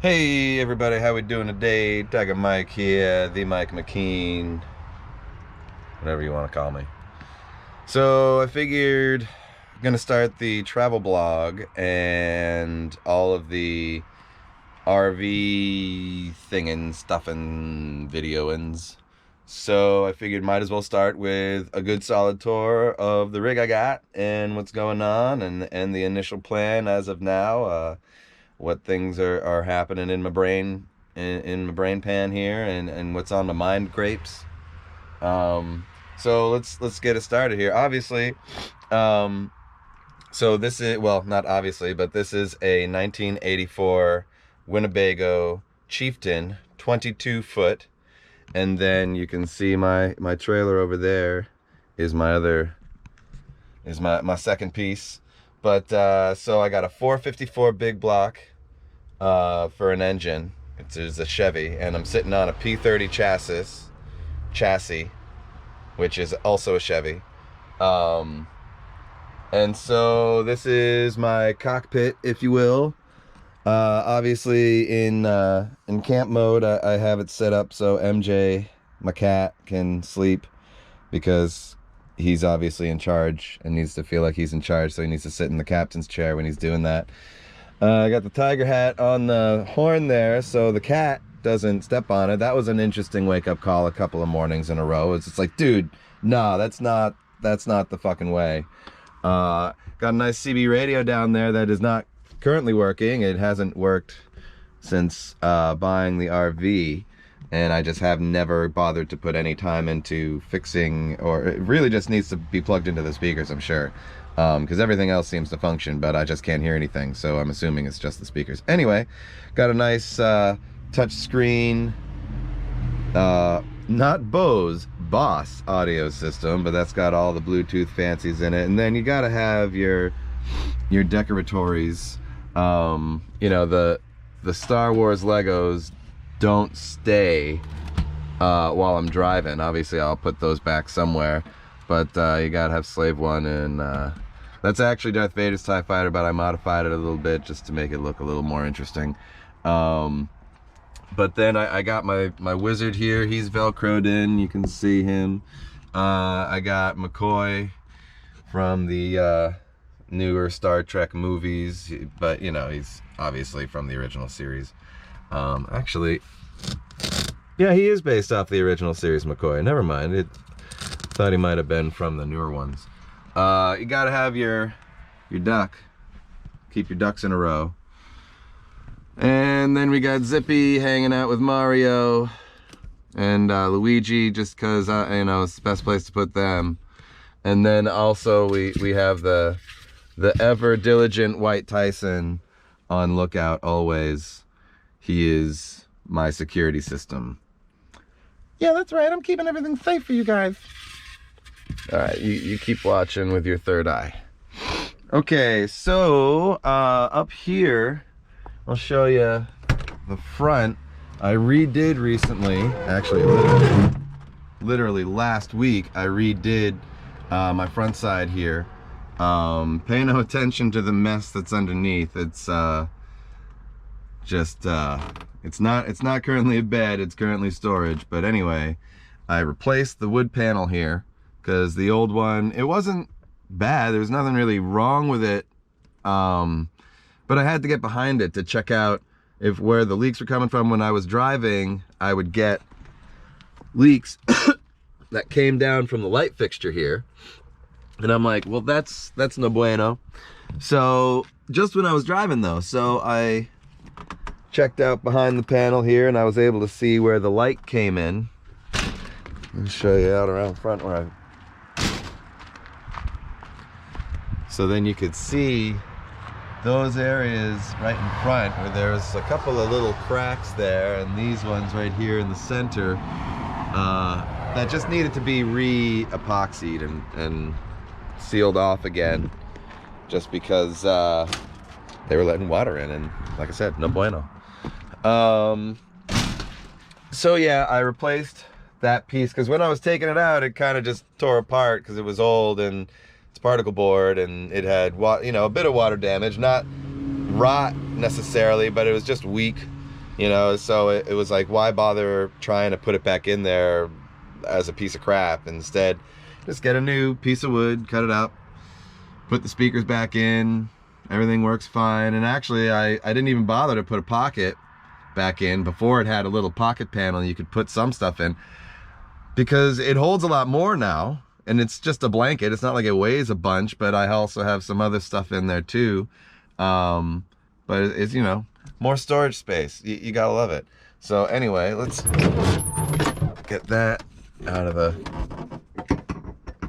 Hey everybody, how we doing today? Tiger Mike here, the Mike McKean, whatever you want to call me. So I figured I'm gonna start the travel blog and all of the RV thingin' stuffin' videoins. So I figured might as well start with a good solid tour of the rig I got and what's going on and the initial plan as of now. What things are happening in my brain in my brain pan here and what's on my mind grapes. So let's get it started here. Obviously, um, so this is, well, not obviously, but this is a 1984 Winnebago Chieftain 22 foot, and then you can see my trailer over there is my second piece. But so I got a 454 big block for an engine. It's a Chevy, and I'm sitting on a P30 chassis, which is also a Chevy. Um, and so this is my cockpit, if you will. Obviously, in camp mode, I have it set up so MJ, my cat, can sleep because he's obviously in charge and needs to feel like he's in charge, so he needs to sit in the captain's chair when he's doing that. I got the tiger hat on the horn there so the cat doesn't step on it. That was an interesting wake-up call a couple of mornings in a row. It's just like, dude, nah, that's not the fucking way. Got a nice CB radio down there that is not currently working. It hasn't worked since buying the RV, and I just have never bothered to put any time into fixing, or it really just needs to be plugged into the speakers, I'm sure. Because everything else seems to function, but I just can't hear anything, so I'm assuming it's just the speakers. Anyway, got a nice touch screen, not Bose, Boss audio system, but that's got all the Bluetooth fancies in it. And then you gotta have your decoratories. You know, the Star Wars Legos don't stay while I'm driving. Obviously, I'll put those back somewhere, but you gotta have Slave One, and that's actually Darth Vader's TIE Fighter, but I modified it a little bit just to make it look a little more interesting. But then I got my wizard here. He's velcroed in. You can see him. I got McCoy from the newer Star Trek movies, but you know, he's obviously from the original series. Actually, yeah, he is based off the original series, McCoy. Never mind. Thought he might have been from the newer ones. You gotta have your duck. Keep your ducks in a row. And then we got Zippy hanging out with Mario and Luigi, just because you know, it's the best place to put them. And then also we have the ever diligent White Tyson on lookout always. He is my security system. Yeah, that's right. I'm keeping everything safe for you guys. All right, you keep watching with your third eye. Okay, so up here, I'll show you the front. I redid recently, actually literally last week, I redid my front side here. Pay no attention to the mess that's underneath. It's it's not currently a bed, it's currently storage. But anyway, I replaced the wood panel here because the old one, it wasn't bad. There was nothing really wrong with it. But I had to get behind it to check out if where the leaks were coming from. When I was driving, I would get leaks that came down from the light fixture here. And I'm like, well, that's no bueno. So just when I was driving though, so I checked out behind the panel here and I was able to see where the light came in. Let me show you out around front where I... So then you could see those areas right in front where there's a couple of little cracks there, and these ones right here in the center that just needed to be re-epoxied and sealed off again, just because they were letting water in, and like I said, no bueno. So yeah, I replaced that piece because when I was taking it out, it kind of just tore apart because it was old and it's particle board, and it had a bit of water damage, not rot necessarily, but it was just weak. You know, so it was like, why bother trying to put it back in there as a piece of crap? Instead, just get a new piece of wood, cut it up, put the speakers back in, everything works fine. And actually, I didn't even bother to put a pocket back in. Before, it had a little pocket panel you could put some stuff in, because it holds a lot more now, and it's just a blanket. It's not like it weighs a bunch, but I also have some other stuff in there too. But it's, you know, more storage space. You gotta love it. So anyway, let's get that out of the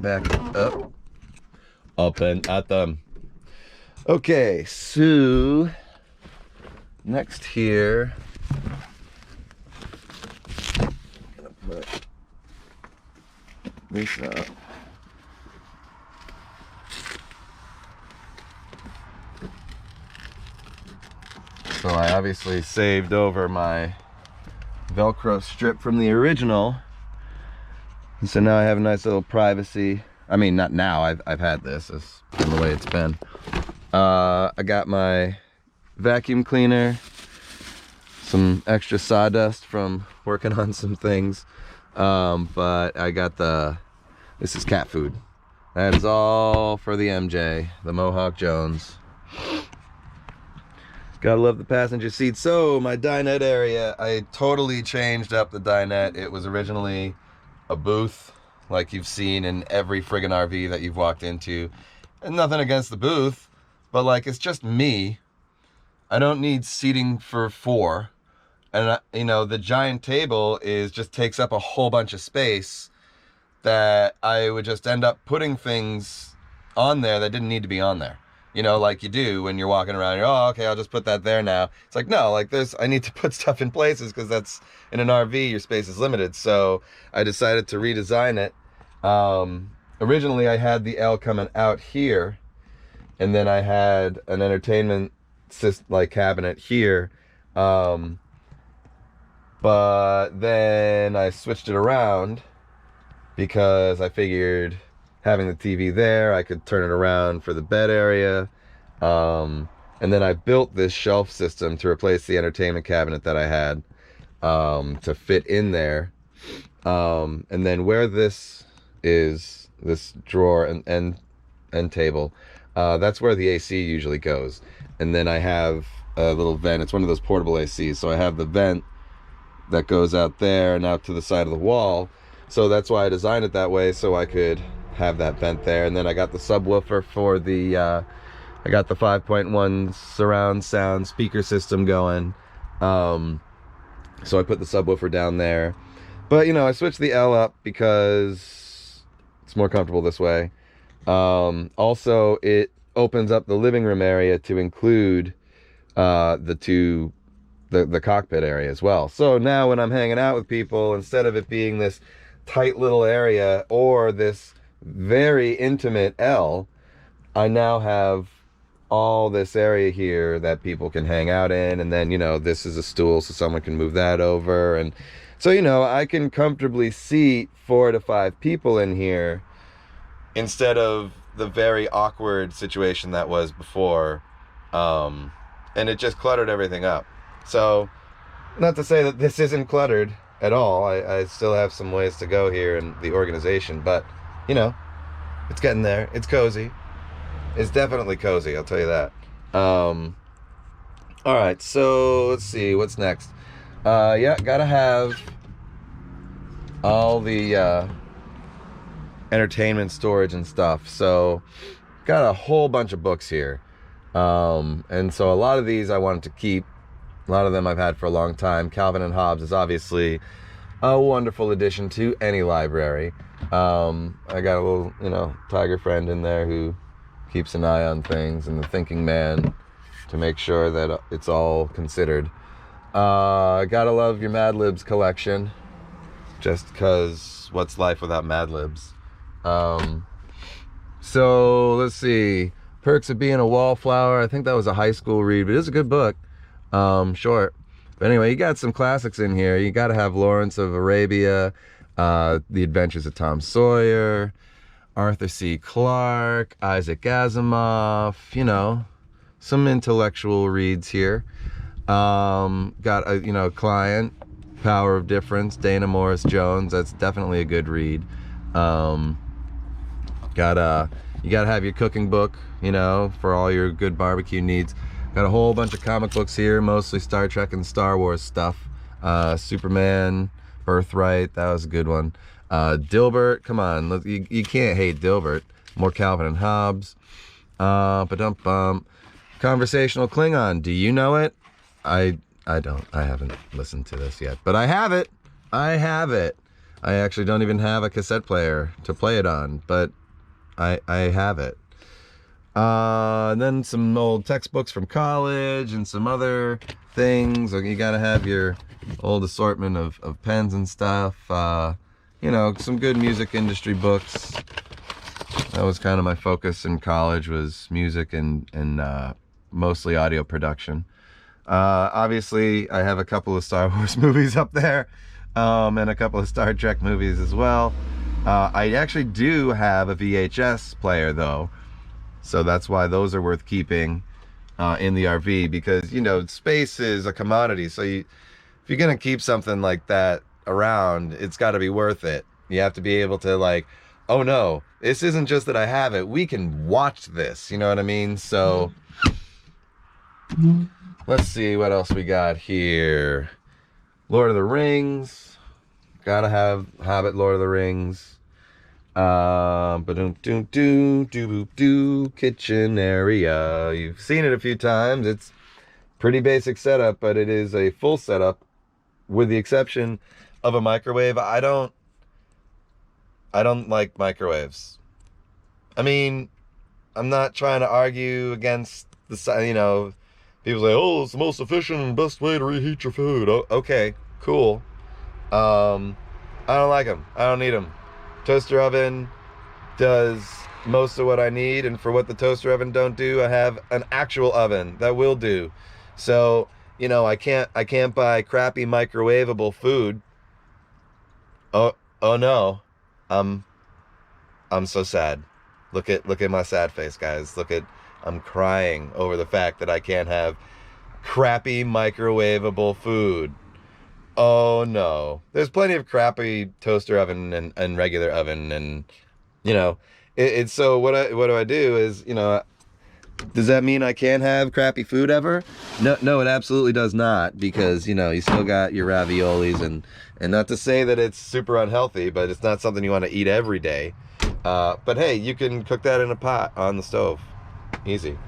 back up and at them. Okay, so next here, I'm gonna put this up. So I obviously saved over my Velcro strip from the original. And so now I have a nice little privacy. I mean, not now, I've had this. It's been the way it's been. I got my vacuum cleaner, some extra sawdust from working on some things. But I got this is cat food. That is all for the MJ, the Mohawk Jones. Gotta love the passenger seat. So my dinette area, I totally changed up the dinette. It was originally a booth, like you've seen in every friggin' RV that you've walked into. And nothing against the booth, but like, it's just me. I don't need seating for 4. And you know, the giant table just takes up a whole bunch of space that I would just end up putting things on there that didn't need to be on there. You know, like you do when you're walking around, you're, oh, okay, I'll just put that there now. It's like, no, like I need to put stuff in places, because that's, in an RV, your space is limited. So I decided to redesign it. Originally I had the L coming out here, and then I had an entertainment like cabinet here. But then I switched it around, because I figured having the TV there, I could turn it around for the bed area. And then I built this shelf system to replace the entertainment cabinet that I had, to fit in there. And then where this is, this drawer and table, that's where the AC usually goes. And then I have a little vent. It's one of those portable ACs. So I have the vent that goes out there and out to the side of the wall. So that's why I designed it that way, so I could have that vent there. And then I got the subwoofer for the I got the 5.1 surround sound speaker system going. So I put the subwoofer down there. But you know, I switched the L up because it's more comfortable this way. Also, it opens up the living room area to include the cockpit area as well. So now when I'm hanging out with people, instead of it being this tight little area or this very intimate L, I now have all this area here that people can hang out in. And then, you know, this is a stool, so someone can move that over. And so, you know, I can comfortably seat 4 to 5 people in here, instead of the very awkward situation that was before. And it just cluttered everything up. So, not to say that this isn't cluttered at all. I still have some ways to go here in the organization, but, you know, it's getting there. It's cozy. It's definitely cozy, I'll tell you that. All right, so let's see, what's next? Yeah, gotta have all the entertainment storage and stuff. So, got a whole bunch of books here. And so a lot of these I wanted to keep. A lot of them I've had for a long time. Calvin and Hobbes is obviously a wonderful addition to any library. I got a little, you know, tiger friend in there who keeps an eye on things, and the thinking man to make sure that it's all considered. Gotta love your Mad Libs collection, just because what's life without Mad Libs? So let's see, Perks of Being a Wallflower. I think that was a high school read, but it's a good book. Short. But anyway, you got some classics in here. You got to have Lawrence of Arabia, The Adventures of Tom Sawyer, Arthur C. Clarke, Isaac Asimov, you know, some intellectual reads here. Got a, you know, client, Power of Difference, Dana Morris Jones. That's definitely a good read. You gotta have your cooking book, you know, for all your good barbecue needs. Got a whole bunch of comic books here, mostly Star Trek and Star Wars stuff. Superman, Birthright, that was a good one. Dilbert, come on, you can't hate Dilbert. More Calvin and Hobbes. Ba-dum-bum. Conversational Klingon, do you know it? I don't. I haven't listened to this yet, but I have it. I have it. I actually don't even have a cassette player to play it on, but I have it. And then some old textbooks from college and some other things. You gotta have your old assortment of pens and stuff. You know, some good music industry books. That was kind of my focus in college, was music and mostly audio production. Obviously, I have a couple of Star Wars movies up there, and a couple of Star Trek movies as well. I actually do have a VHS player though, so that's why those are worth keeping in the RV, because, you know, space is a commodity. So if you're gonna keep something like that around, it's got to be worth it. You have to be able to, like, oh no, this isn't just that I have it, we can watch this, you know what I mean? So let's see what else we got here. Lord of the Rings, gotta have Hobbit, Lord of the Rings. Kitchen area. You've seen it a few times. It's pretty basic setup, but it is a full setup with the exception of a microwave. I don't like microwaves. I mean, I'm not trying to argue against the, you know, people say, oh, it's the most efficient and best way to reheat your food. Oh, okay, cool. I don't like them. I don't need them. Toaster oven does most of what I need, and for what the toaster oven don't do, I have an actual oven that will do. So, you know, I can't buy crappy microwavable food. Oh no. I'm so sad. Look at my sad face, guys. I'm crying over the fact that I can't have crappy microwavable food. Oh no. There's plenty of crappy toaster oven and regular oven, and, you know, it's so what do I do is, you know, does that mean I can't have crappy food ever? No, it absolutely does not, because, you know, you still got your raviolis, and not to say that it's super unhealthy, but it's not something you want to eat every day. But hey, you can cook that in a pot on the stove. Easy.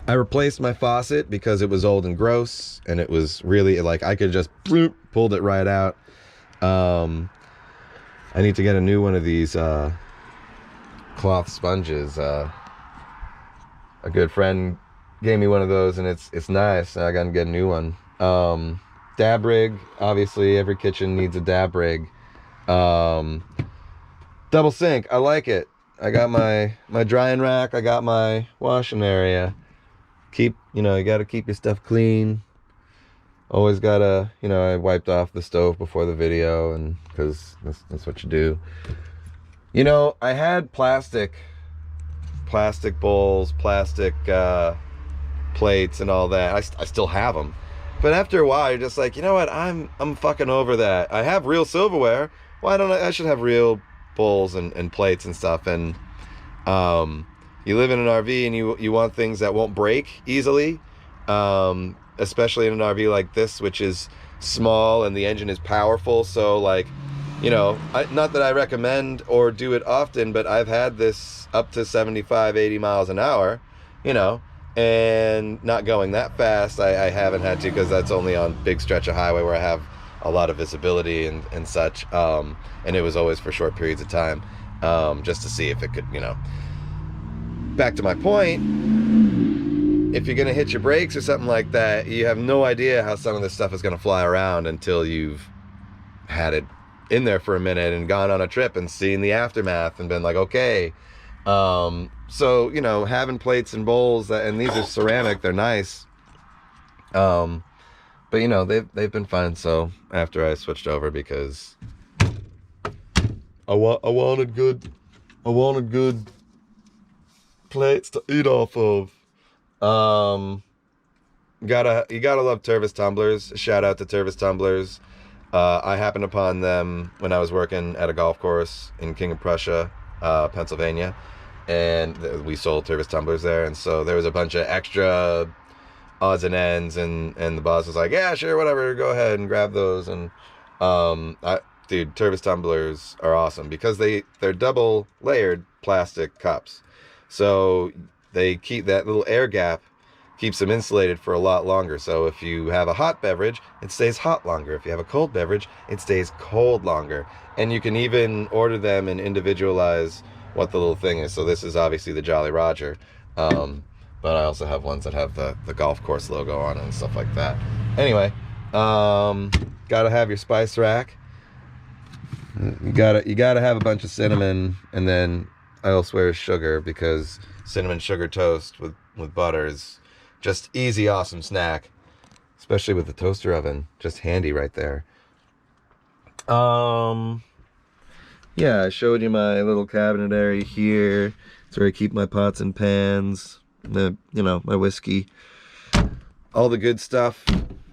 I replaced my faucet because it was old and gross, and it was really, like, I could just pulled it right out. I need to get a new one of these cloth sponges. A good friend gave me one of those, and it's nice. I gotta get a new one. Dab rig, obviously every kitchen needs a dab rig. Double sink, I like it. I got my drying rack, I got my washing area. You know, you gotta keep your stuff clean. Always gotta, you know, I wiped off the stove before the video, and because that's what you do. You know, I had plastic bowls, plastic plates and all that. I still have them, but after a while you're just like, you know what, I'm fucking over that. I have real silverware, why don't I should have real bowls and plates and stuff. And you live in an RV, and you want things that won't break easily, especially in an RV like this, which is small and the engine is powerful. So, like, you know, not that I recommend or do it often, but I've had this up to 75, 80 miles an hour, you know, and not going that fast. I haven't had to, because that's only on big stretch of highway where I have a lot of visibility and such. And it was always for short periods of time, just to see if it could, you know. Back to my point, if you're going to hit your brakes or something like that, you have no idea how some of this stuff is going to fly around until you've had it in there for a minute and gone on a trip and seen the aftermath and been like, okay. So, you know, having plates and bowls, and these are ceramic, they're nice. But, you know, they've been fine. So after I switched over, because I wanted good plates to eat off of. you gotta love Tervis tumblers. Shout out to Tervis tumblers. I happened upon them when I was working at a golf course in King of Prussia, Pennsylvania, and we sold Tervis tumblers there. And so there was a bunch of extra odds and ends, and the boss was like, "Yeah, sure, whatever, go ahead and grab those." And dude, Tervis tumblers are awesome because they're double layered plastic cups, so they keep that little air gap keeps them insulated for a lot longer. So if you have a hot beverage, it stays hot longer. If you have a cold beverage, it stays cold longer. And you can even order them and individualize what the little thing is. So this is obviously the Jolly Roger. But I also have ones that have the golf course logo on it and stuff like that. Anyway, gotta have your spice rack. You gotta have a bunch of cinnamon, and then I swear sugar, because cinnamon sugar toast with butter is just easy, awesome snack, especially with the toaster oven. Just handy right there. Yeah, I showed you my little cabinet area here. It's where I keep my pots and pans, my whiskey, all the good stuff.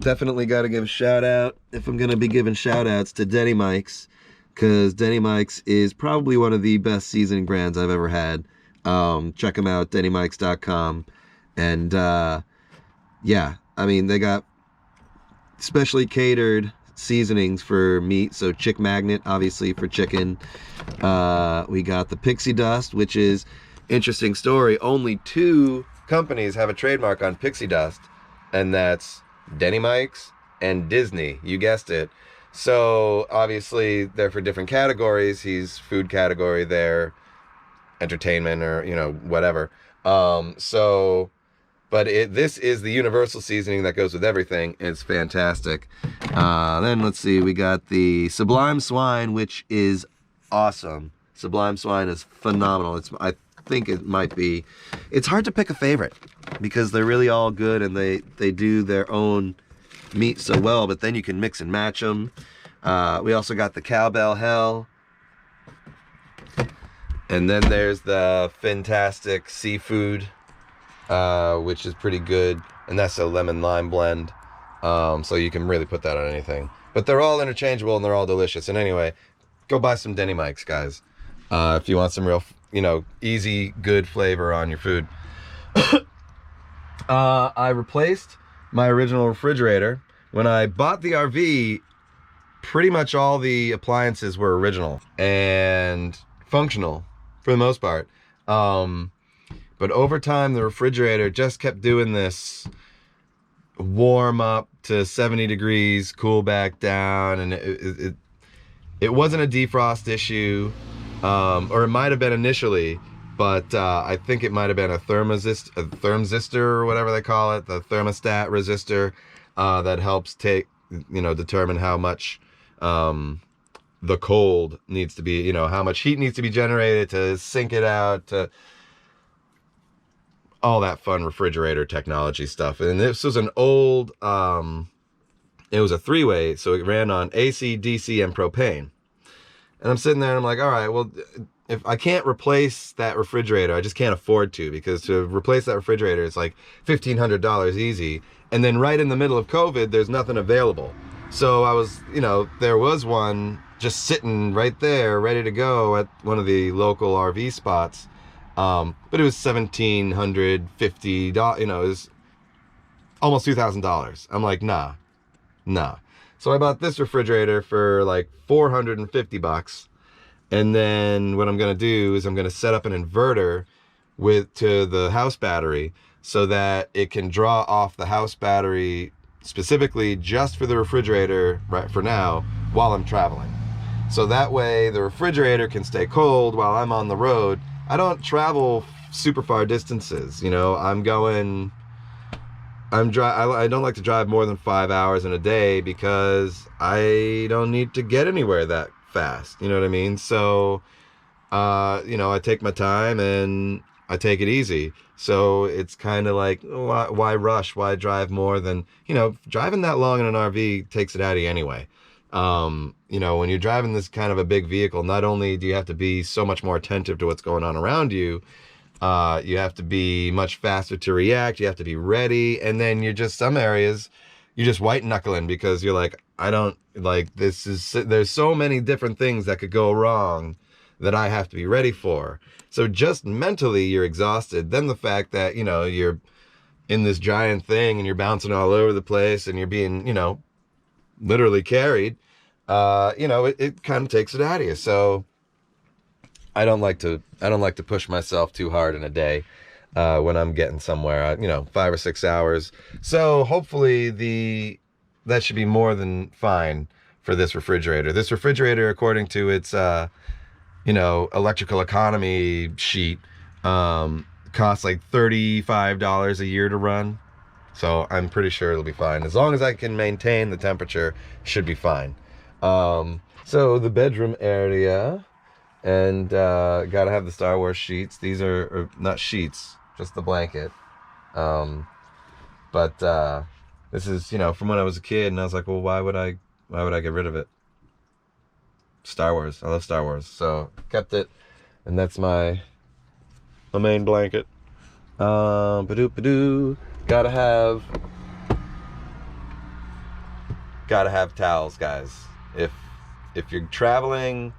Definitely got to give a shout out, if I'm gonna be giving shout outs, to TheMikMc's, because TheMikmc's is probably one of the best seasoning brands I've ever had. Check them out, TheMikmc's.com. And yeah, I mean, they got specially catered seasonings for meat. So Chick Magnet, obviously, for chicken. We got the Pixie Dust, which is interesting story. Only 2 companies have a trademark on Pixie Dust, and that's TheMikmc's and Disney. You guessed it. So obviously they're for different categories. He's food category, they're entertainment, or whatever. But this is the universal seasoning that goes with everything. It's fantastic. Then let's see, we got the Sublime Swine, which is awesome. Sublime Swine is phenomenal. I think it might be. It's hard to pick a favorite because they're really all good, and they do their own meat so well. But then you can mix and match them. We also got the Cowbell Hell. And then there's the Fantastic Seafood, which is pretty good, and that's a lemon lime blend, so you can really put that on anything. But they're all interchangeable and they're all delicious. And anyway, go buy some TheMikmc's, guys, if you want some real easy good flavor on your food. I replaced my original refrigerator. When I bought the RV, pretty much all the appliances were original and functional for the most part. But over time, the refrigerator just kept doing this warm up to 70 degrees, cool back down, and it wasn't a defrost issue, or it might have been initially, but I think it might have been a thermosistor, or whatever they call it, the thermostat resistor, that helps determine how much the cold needs to be, how much heat needs to be generated to sink it out, to all that fun refrigerator technology stuff. And this was an old, it was a 3-way, so it ran on AC, DC, and propane. And I'm sitting there and I'm like, all right, well, if I can't replace that refrigerator, I just can't afford to, because to replace that refrigerator, it's like $1,500 easy. And then right in the middle of COVID, there's nothing available. So I was, there was one just sitting right there, ready to go at one of the local RV spots. But it was $1,750, it was almost $2,000. I'm like, nah. So I bought this refrigerator for like $450. And then what I'm going to do is I'm going to set up an inverter to the house battery, so that it can draw off the house battery specifically just for the refrigerator right for now while I'm traveling. So that way the refrigerator can stay cold while I'm on the road. I don't travel super far distances, I don't like to drive more than 5 hours in a day, because I don't need to get anywhere that fast, you know what I mean? So I take my time and I take it easy. So it's kind of like, why rush? Why drive more than, driving that long in an RV takes it out of you anyway. When you're driving this kind of a big vehicle, not only do you have to be so much more attentive to what's going on around you, You have to be much faster to react. You have to be ready. And then you're just, some areas, you're just white knuckling because you're like, I don't, like, there's so many different things that could go wrong that I have to be ready for. So just mentally, you're exhausted. Then the fact that, you're in this giant thing and you're bouncing all over the place and you're being, literally carried, it kind of takes it out of you. So I don't like to push myself too hard in a day when I'm getting somewhere, 5 or 6 hours. So hopefully that should be more than fine for this refrigerator. This refrigerator, according to its, electrical economy sheet, costs like $35 a year to run. So I'm pretty sure it'll be fine. As long as I can maintain the temperature, should be fine. So the bedroom area, and gotta have the Star Wars sheets. These are not sheets, just the blanket. But this is, from when I was a kid, and I was like, well, why would I get rid of it? Star Wars. I love Star Wars, so kept it, and that's my main blanket. Ba-doo. Gotta have towels, guys. If you're traveling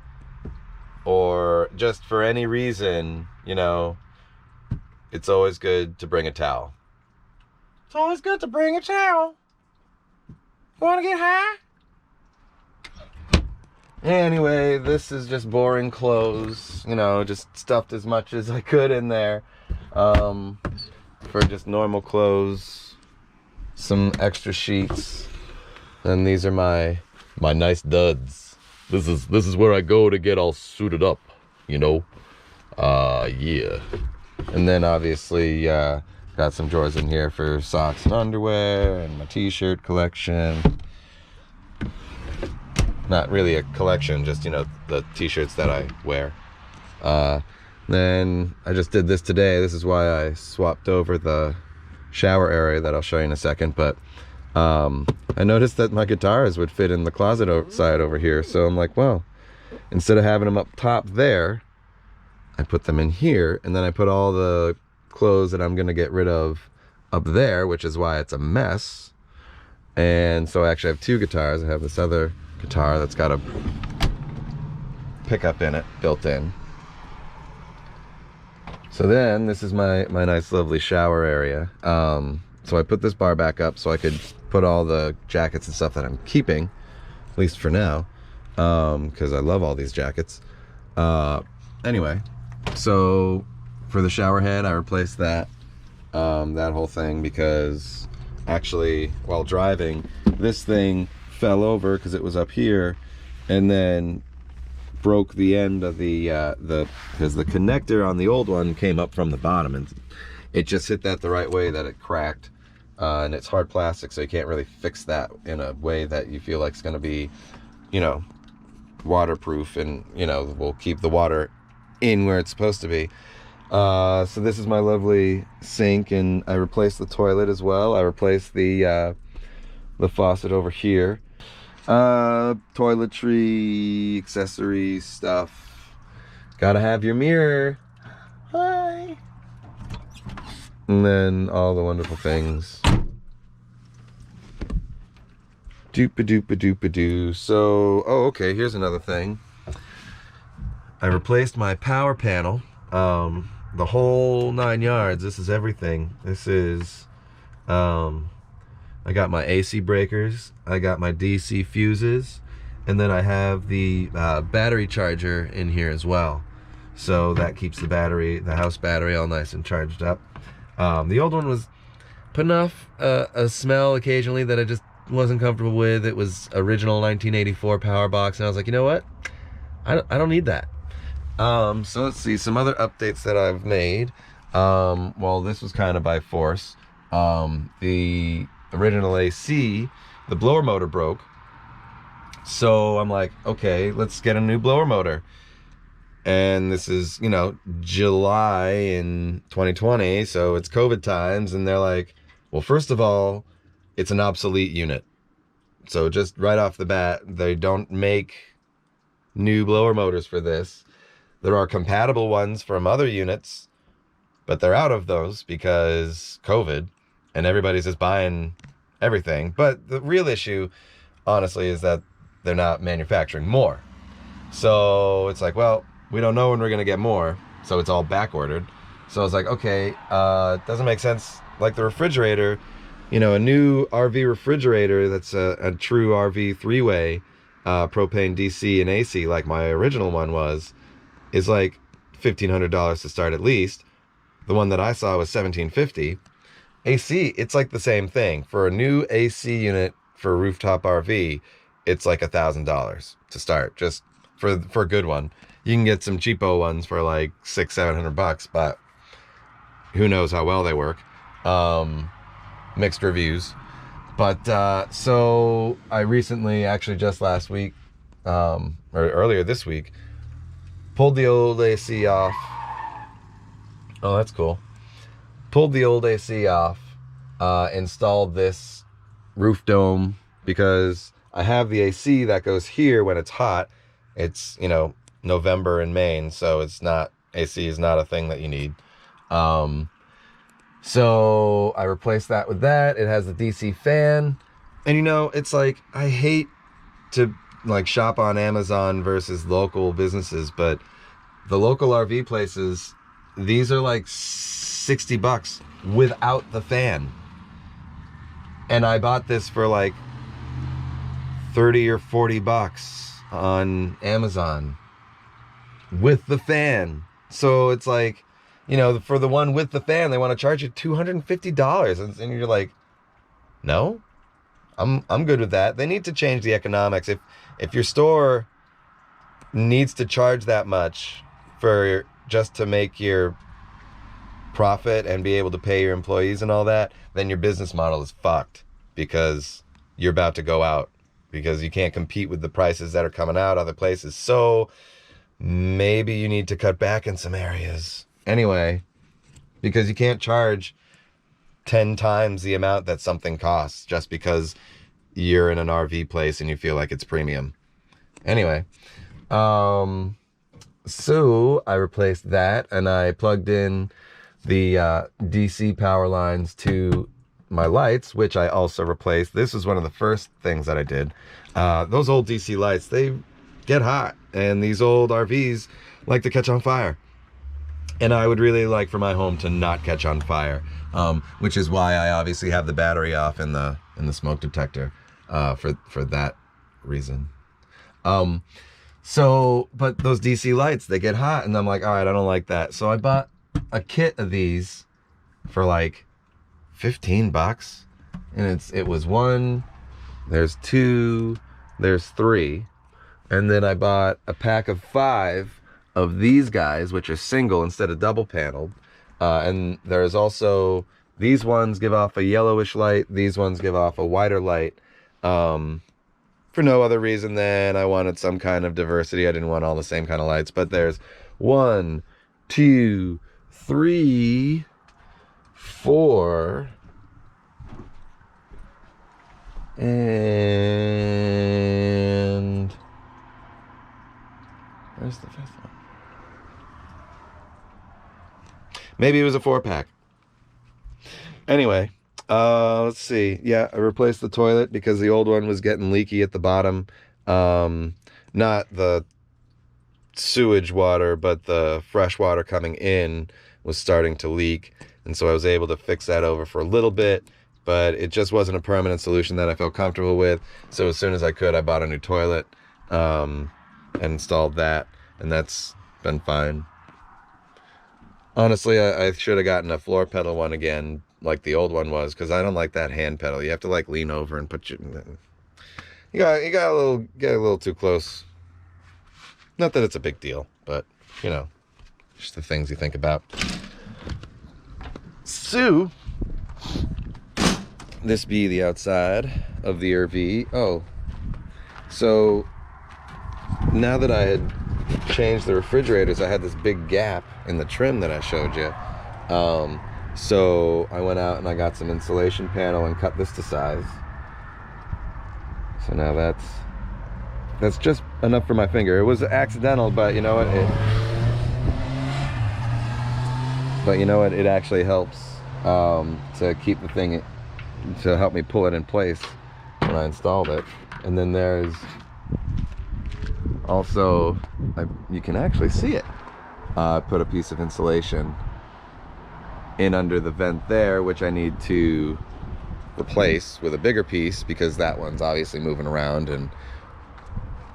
or just for any reason, it's always good to bring a towel. It's always good to bring a towel. Want to get high? Anyway, this is just boring clothes, just stuffed as much as I could in there. For just normal clothes, some extra sheets, and these are my nice duds. This is where I go to get all suited up, yeah. And then obviously got some drawers in here for socks and underwear and my t-shirt collection. Not really a collection, just the t-shirts that I wear. Then I just did this today. This is why I swapped over the shower area that I'll show you in a second. But I noticed that my guitars would fit in the closet side over here. So I'm like, well, instead of having them up top there, I put them in here. And then I put all the clothes that I'm going to get rid of up there, which is why it's a mess. And so I actually have two guitars. I have this other guitar that's got a pickup in it, built in. So then this is my nice lovely shower area. So I put this bar back up so I could put all the jackets and stuff that I'm keeping, at least for now, because I love all these jackets. Anyway, so for the shower head, I replaced that whole thing because actually while driving, this thing fell over because it was up here and then broke the end of because the connector on the old one came up from the bottom and it just hit that the right way that it cracked, and it's hard plastic, so you can't really fix that in a way that you feel like it's going to be waterproof and will keep the water in where it's supposed to be. So this is my lovely sink, and I replaced the toilet as well. I replaced the faucet over here. Toiletry, accessory stuff. Gotta have your mirror. Hi. And then all the wonderful things. Doopa-doopa-doopa-doo. So, okay, here's another thing. I replaced my power panel. The whole 9 yards. This is everything. This is, I got my AC breakers, I got my DC fuses, and then I have the battery charger in here as well. So that keeps the house battery all nice and charged up. The old one was putting off a smell occasionally that I just wasn't comfortable with. It was original 1984 power box, and I was like, you know what? I don't need that. So let's see some other updates that I've made. Well, this was kind of by force. The original AC, the blower motor broke. So I'm like, okay, let's get a new blower motor. And this is, July in 2020, so it's COVID times, and they're like, well, first of all, it's an obsolete unit. So just right off the bat, they don't make new blower motors for this. There are compatible ones from other units, but they're out of those because COVID, and everybody's just buying everything. But the real issue, honestly, is that they're not manufacturing more. So it's like, well, we don't know when we're gonna get more, so it's all back ordered. So I was like, okay, it doesn't make sense. Like the refrigerator, you know, a new RV refrigerator that's a true RV three-way, propane, DC, and AC, like my original one was, is like $1,500 to start at least. The one that I saw was $1,750. AC, it's like the same thing. For a new AC unit for a rooftop RV, it's like $1,000 to start, just for a good one. You can get some cheapo ones for like $600-700, but who knows how well they work. Mixed reviews. But so I recently, actually just last week, or earlier this week, pulled the old AC off. Oh, that's cool. Pulled the old AC off, installed this roof dome, because I have the AC that goes here when it's hot. It's, you know, November in Maine, so it's not, AC is not a thing that you need. So I replaced that with that. It has the DC fan. And you know, it's like, I hate to like shop on Amazon versus local businesses, but the local RV places, these are like $60 without the fan. And I bought this for like 30 or 40 bucks on Amazon with the fan. So it's like, you know, for the one with the fan, they want to charge you $250, and you're like, no, I'm good with that. They need to change the economics. If your store needs to charge that much for just to make your profit and be able to pay your employees and all that, then your business model is fucked, because you're about to go out, because you can't compete with the prices that are coming out other places. So maybe you need to cut back in some areas. Anyway, because you can't charge 10 times the amount that something costs just because you're in an RV place and you feel like it's premium. Anyway, so I replaced that, and I plugged in the DC power lines to my lights, which I also replaced. This was one of the first things that I did. Those old DC lights, they get hot, and these old RVs like to catch on fire. And I would really like for my home to not catch on fire, which is why I obviously have the battery off in the smoke detector, for that reason. So, but those DC lights, they get hot, and I'm like, all right, I don't like that. So I bought a kit of these for like $15, and it was one, there's two, there's three, and then I bought a pack of 5 of these guys, which are single instead of double paneled. And there's also, these ones give off a yellowish light, these ones give off a whiter light, for no other reason than I wanted some kind of diversity. I didn't want all the same kind of lights. But there's 1, 2, 3, 4, and where's the 5th one? Maybe it was a 4-pack. Anyway, let's see. Yeah, I replaced the toilet because the old one was getting leaky at the bottom. Not the sewage water, but the fresh water coming in was starting to leak. And so I was able to fix that over for a little bit, but it just wasn't a permanent solution that I felt comfortable with. So as soon as I could, I bought a new toilet, and installed that, and that's been fine. Honestly, I should have gotten a floor pedal one again, like the old one was, because I don't like that hand pedal. You have to like lean over and put you got get a little too close. Not that it's a big deal, but you know, just the things you think about. So this be the outside of the RV. Oh, so now that I had changed the refrigerators, I had this big gap in the trim that I showed you. So I went out and I got some insulation panel and cut this to size. So now that's just enough for my finger. It was accidental, but you know what? But you know what? It actually helps to keep the thing, to help me pull it in place when I installed it. And then there's also, you can actually see it. I put a piece of insulation in under the vent there, which I need to replace with a bigger piece because that one's obviously moving around. And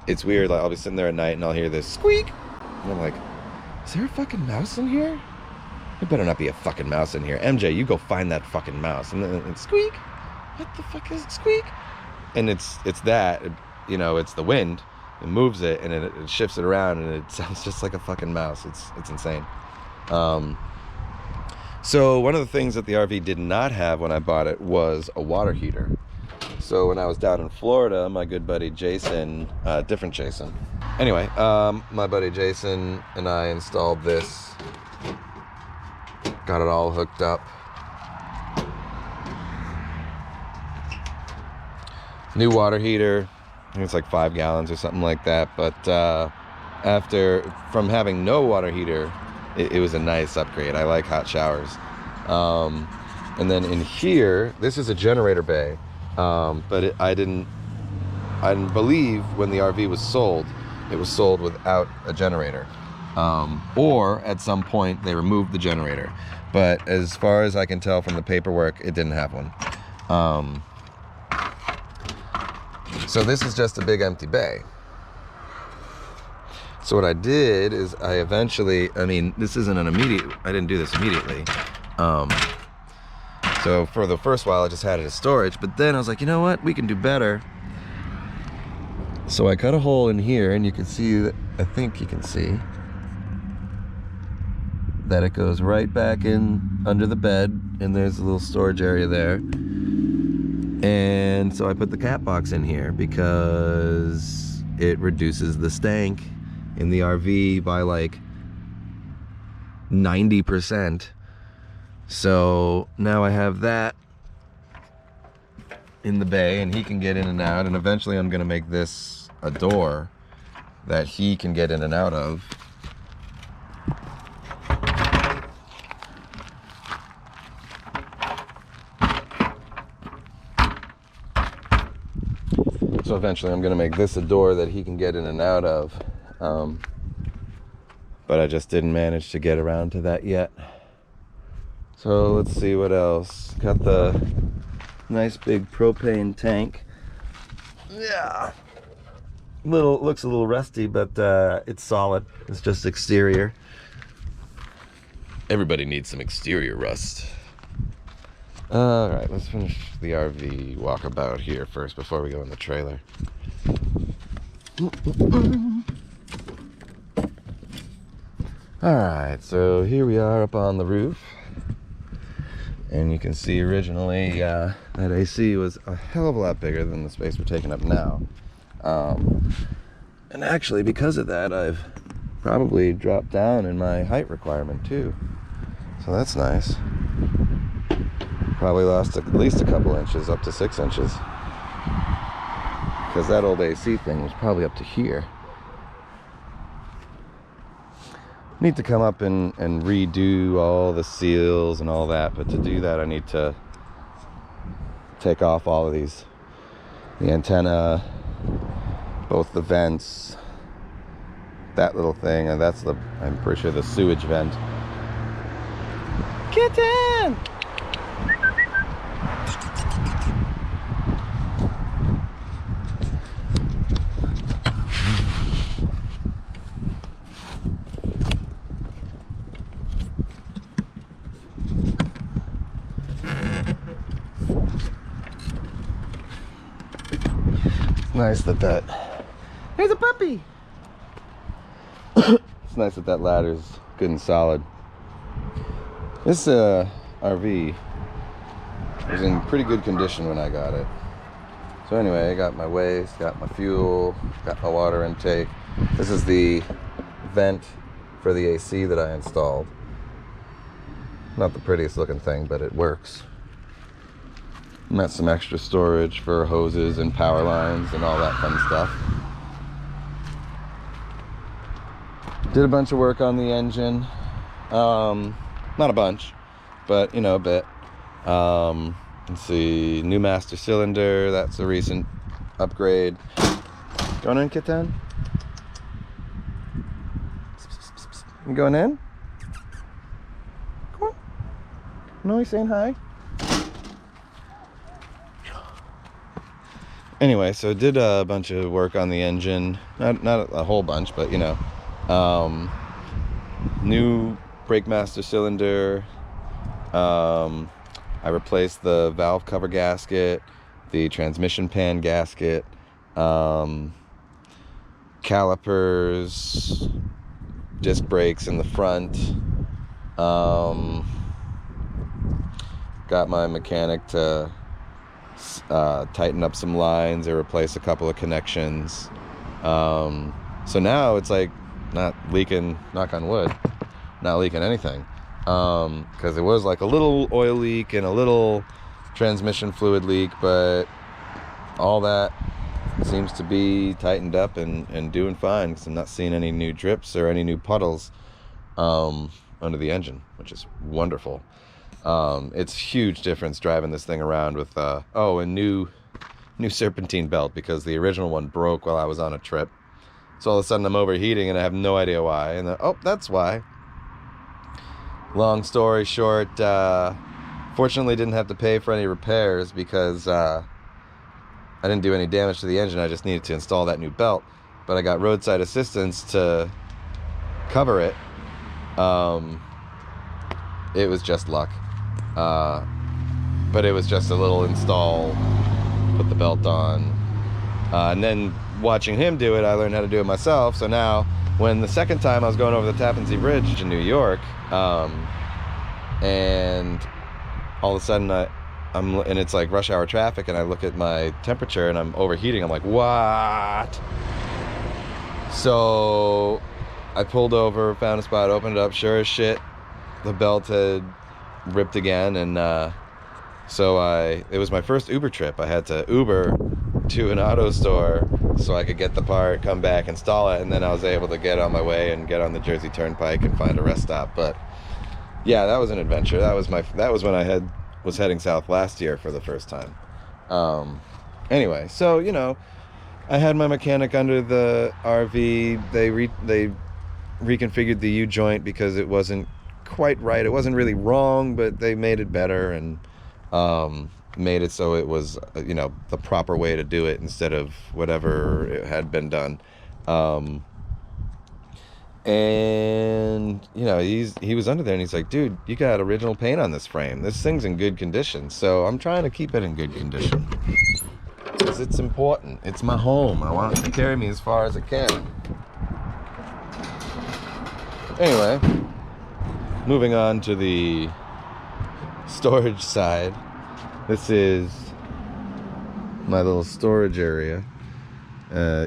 it's weird, like I'll be sitting there at night and I'll hear this squeak and I'm like, is there a fucking mouse in here? There better not be a fucking mouse in here. MJ, you go find that fucking mouse. And then it's squeak. What the fuck is it? Squeak? And it's that, you know, it's the wind. It moves it and it shifts it around and it sounds just like a fucking mouse. It's insane. So one of the things that the RV did not have when I bought it was a water heater. So when I was down in Florida, my good buddy Jason, different Jason. Anyway, my buddy Jason and I installed this. Got it all hooked up. New water heater. I think it's like 5 gallons or something like that. But from having no water heater, it was a nice upgrade. I like hot showers. And then in here, this is a generator bay. But I didn't believe when the RV was sold, it was sold without a generator. Or at some point they removed the generator. But as far as I can tell from the paperwork, it didn't have one. So this is just a big empty bay. So what I did is I eventually, this isn't an immediate, I didn't do this immediately. So for the first while I just had it as storage, but then I was like, you know what, we can do better. So I cut a hole in here and you can see that, I think you can see that it goes right back in under the bed and there's a little storage area there. And so I put the cat box in here because it reduces the stank in the RV by like 90%. So now I have that in the bay and he can get in and out, and eventually I'm gonna make this a door that he can get in and out of. So eventually I'm gonna make this a door that he can get in and out of. But I just didn't manage to get around to that yet. So let's see what else. Got the nice big propane tank. Yeah. Looks a little rusty, but it's solid. It's just exterior. Everybody needs some exterior rust. Alright, let's finish the RV walkabout here first before we go in the trailer. Alright, so here we are up on the roof. And you can see originally that AC was a hell of a lot bigger than the space we're taking up now. And actually, because of that, I've probably dropped down in my height requirement too. So that's nice. Probably lost at least a couple inches, up to 6 inches. Because that old AC thing was probably up to here. Need to come up and redo all the seals and all that, but to do that I need to take off all of these. The antenna, both the vents, that little thing, and that's the, I'm pretty sure, the sewage vent. Kitten! Nice that there's a puppy. It's nice that ladder's good and solid. This RV was in pretty good condition when I got it. So anyway, I got my waste, got my fuel, got my water intake. This is the vent for the AC that I installed. Not the prettiest looking thing, but it works. And that's some extra storage for hoses and power lines and all that fun stuff. Did a bunch of work on the engine. Not Not a bunch, but you know, a bit. Let's see, new master cylinder. That's a recent upgrade. Going in, kitten? You going in? Come on. No, he's saying hi. Anyway, so did a bunch of work on the engine. Not a whole bunch, but you know. New brake master cylinder. I replaced the valve cover gasket, the transmission pan gasket, calipers, disc brakes in the front. Got my mechanic to tighten up some lines or replace a couple of connections. So now it's like not leaking, knock on wood, not leaking anything. Because it was like a little oil leak and a little transmission fluid leak, but all that seems to be tightened up and doing fine, because I'm not seeing any new drips or any new puddles under the engine, which is wonderful. It's huge difference driving this thing around with a new serpentine belt, because the original one broke while I was on a trip. So all of a sudden I'm overheating and I have no idea why, and that's why. Long story short, fortunately didn't have to pay for any repairs, because I didn't do any damage to the engine. I just needed to install that new belt, but I got roadside assistance to cover it. It was just luck, but it was just a little install, put the belt on, and then watching him do it, I learned how to do it myself. So now when the second time I was going over the Tappan Zee Bridge in New York, and all of a sudden and it's like rush hour traffic, and I look at my temperature and I'm overheating. I'm like, what? So I pulled over, found a spot, opened it up. Sure as shit, the belt had ripped again. And it was my first Uber trip. I had to Uber to an auto store so I could get the part, come back, install it, and then I was able to get on my way and get on the Jersey Turnpike and find a rest stop. But yeah, that was an adventure. That was when I was heading south last year for the first time. Anyway, so you know, I had my mechanic under the RV. They reconfigured the U-joint because it wasn't quite right. It wasn't really wrong, but they made it better and made it so it was, you know, the proper way to do it instead of whatever it had been done. And you know, he was under there and he's like, dude, you got original paint on this frame. This thing's in good condition. So I'm trying to keep it in good condition, because it's important. It's my home. I want it to carry me as far as it can. Anyway, moving on to the storage side. This is my little storage area.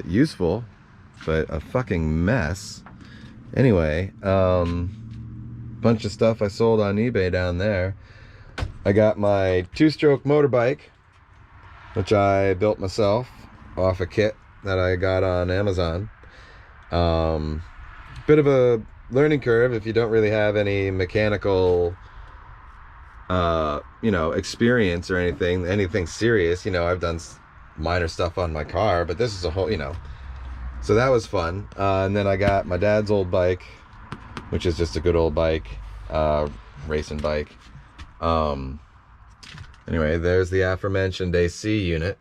Useful, but a fucking mess. Anyway, bunch of stuff I sold on eBay down there. I got my 2-stroke motorbike, which I built myself off a kit that I got on Amazon. Bit of a learning curve if you don't really have any mechanical you know, experience or anything serious. You know, I've done minor stuff on my car, but this is a whole, you know, so that was fun. And then I got my dad's old bike, which is just a good old bike, racing bike. Anyway, there's the aforementioned AC unit.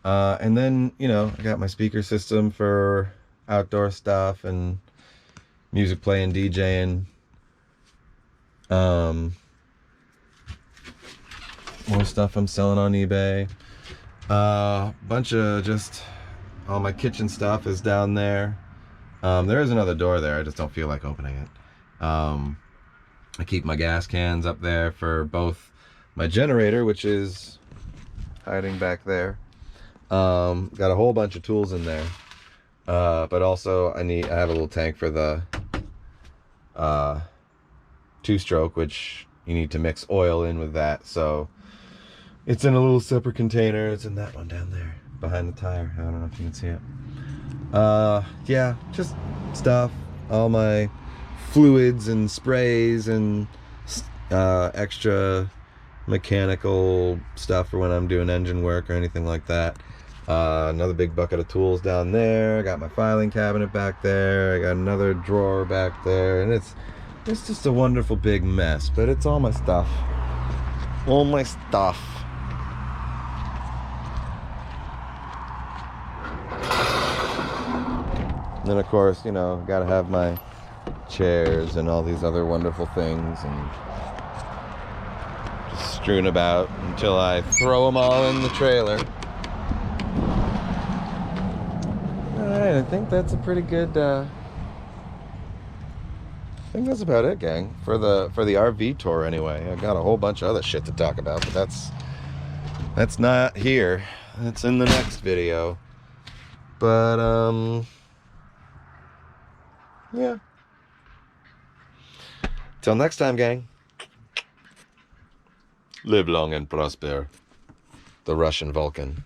And then, you know, I got my speaker system for outdoor stuff and music playing, DJing. More stuff I'm selling on eBay. Bunch of just all my kitchen stuff is down there. There is another door there. I just don't feel like opening it. I keep my gas cans up there for both my generator, which is hiding back there. Got a whole bunch of tools in there. But also I have a little tank for the 2-stroke, which you need to mix oil in with that. So it's in a little separate container. It's in that one down there behind the tire. I don't know if you can see it. Yeah, just stuff, all my fluids and sprays and extra mechanical stuff for when I'm doing engine work or anything like that. Another big bucket of tools down there. I got my filing cabinet back there. I got another drawer back there, and it's just a wonderful big mess, but it's all my stuff. All my stuff. And then of course, you know, gotta have my chairs and all these other wonderful things, and just strewn about until I throw them all in the trailer. Alright, I think that's a pretty good, I think that's about it, gang, for the RV tour anyway. I got a whole bunch of other shit to talk about, but that's not here. It's in the next video. But, yeah. Till next time, gang. Live long and prosper. The Russian Vulcan.